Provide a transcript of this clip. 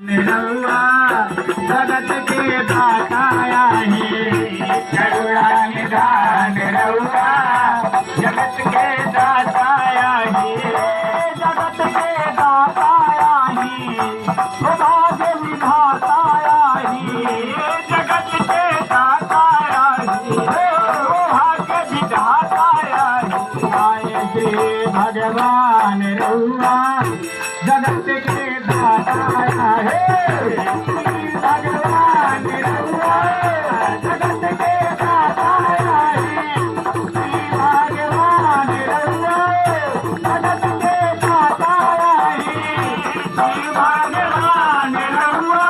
निरहुआ जगत के दाता आहे करुणा निधान निरहुआ जगत के दाता आहे जगत के दाता आहे भाग्य विधाता आहे जगत के दाता आहे भाग्य विधाता आहे श्री भगवान निरहुआ जगत के दाता आहे भगवान निरहुआ जगत के दाता आहे श्री भगवान निरहुआ जगत के दाता आहे श्री भगवान निरहुआ